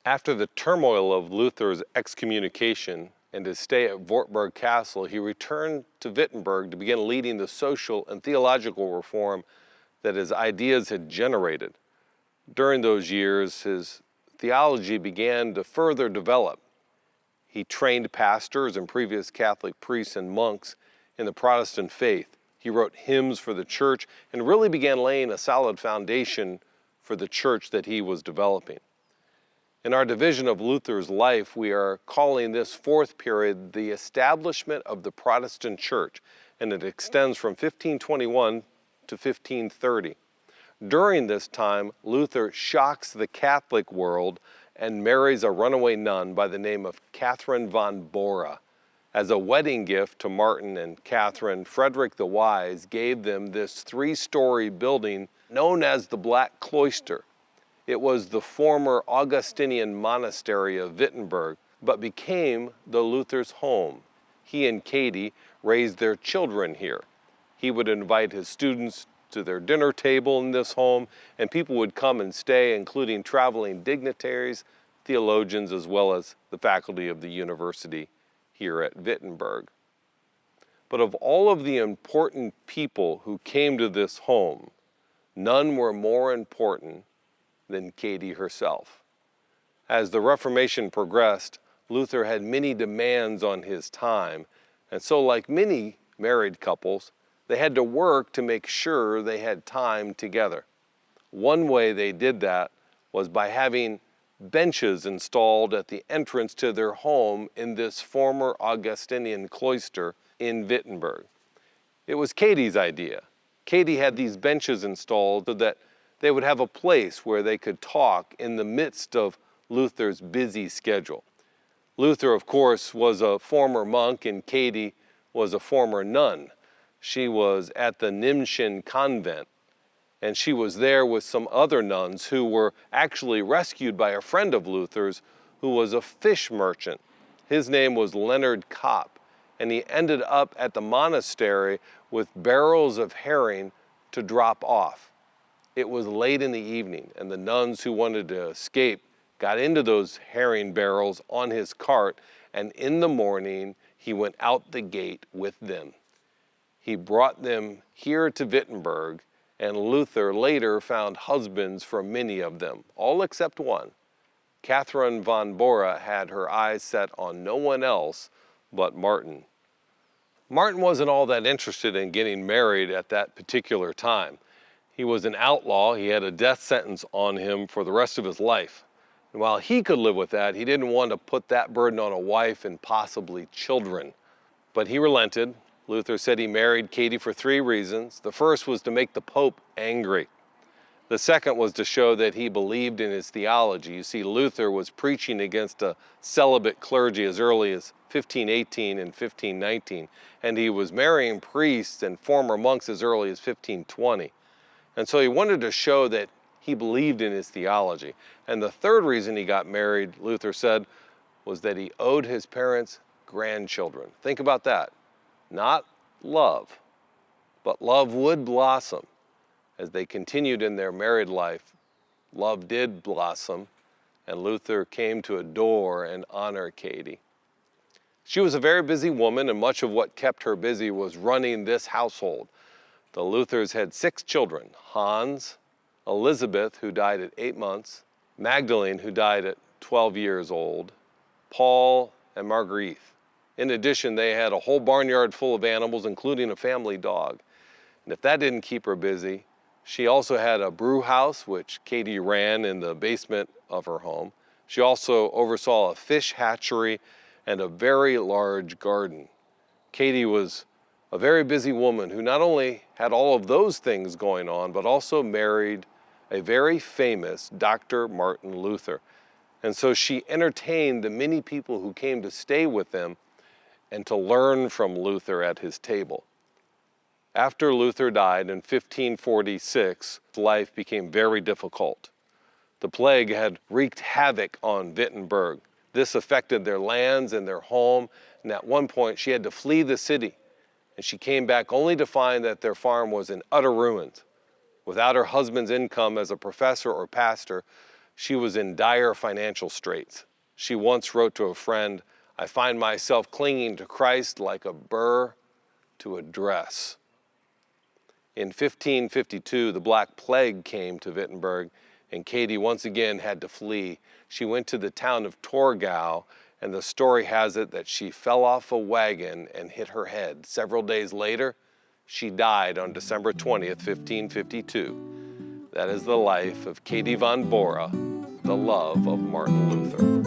After the turmoil of Luther's excommunication and his stay at Wartburg Castle, he returned to Wittenberg to begin leading the social and theological reform that his ideas had generated. During those years, his theology began to further develop. He trained pastors and previous Catholic priests and monks in the Protestant faith. He wrote hymns for the church and really began laying a solid foundation for the church that he was developing. In our division of Luther's life, we are calling this fourth period the establishment of the Protestant church, and it extends from 1521 to 1530. During this time, Luther shocks the Catholic world and marries a runaway nun by the name of Catherine von Bora. As a wedding gift to Martin and Catherine, Frederick the Wise gave them this three-story building known as the Black Cloister. It was the former Augustinian monastery of Wittenberg, but became the Luther's home. He and Katie raised their children here. He would invite his students to their dinner table in this home, and people would come and stay, including traveling dignitaries, theologians, as well as the faculty of the university here at Wittenberg. But of all of the important people who came to this home, none were more important than Katie herself. As the Reformation progressed, Luther had many demands on his time, and so like many married couples, they had to work to make sure they had time together. One way they did that was by having benches installed at the entrance to their home in this former Augustinian cloister in Wittenberg. It was Katie's idea. Katie had these benches installed so that they would have a place where they could talk in the midst of Luther's busy schedule. Luther, of course, was a former monk, and Katie was a former nun. She was at the Nimschen convent, and she was there with some other nuns who were actually rescued by a friend of Luther's who was a fish merchant. His name was Leonard Kopp, and he ended up at the monastery with barrels of herring to drop off. It was late in the evening, and the nuns who wanted to escape got into those herring barrels on his cart, and in the morning, he went out the gate with them. He brought them here to Wittenberg, and Luther later found husbands for many of them, all except one. Catherine von Bora had her eyes set on no one else but Martin. Martin wasn't all that interested in getting married at that particular time. He was an outlaw. He had a death sentence on him for the rest of his life. And while he could live with that, he didn't want to put that burden on a wife and possibly children. But he relented. Luther said he married Katie for three reasons. The first was to make the Pope angry. The second was to show that he believed in his theology. You see, Luther was preaching against a celibate clergy as early as 1518 and 1519, and he was marrying priests and former monks as early as 1520. And so he wanted to show that he believed in his theology. And the third reason he got married, Luther said, was that he owed his parents grandchildren. Think about that. Not love, but love would blossom. As they continued in their married life, love did blossom, and Luther came to adore and honor Katie. She was a very busy woman, and much of what kept her busy was running this household. The Luthers had 6 children: Hans, Elizabeth, who died at 8 months, Magdalene, who died at 12 years old, Paul, and Marguerite. In addition, they had a whole barnyard full of animals, including a family dog. And if that didn't keep her busy, she also had a brew house, which Katie ran in the basement of her home. She also oversaw a fish hatchery and a very large garden. Katie was a very busy woman who not only had all of those things going on, but also married a very famous Dr. Martin Luther. And so she entertained the many people who came to stay with them and to learn from Luther at his table. After Luther died in 1546, life became very difficult. The plague had wreaked havoc on Wittenberg. This affected their lands and their home, and at one point she had to flee the city, and she came back only to find that their farm was in utter ruins. Without her husband's income as a professor or pastor, She was in dire financial straits. She once wrote to a friend, "I find myself clinging to Christ like a burr to a dress." In 1552, the Black Plague came to Wittenberg, and Katie once again had to flee. She went to the town of Torgau, and the story has it that she fell off a wagon and hit her head. Several days later, she died on December 20th, 1552. That is the life of Katie von Bora, the love of Martin Luther.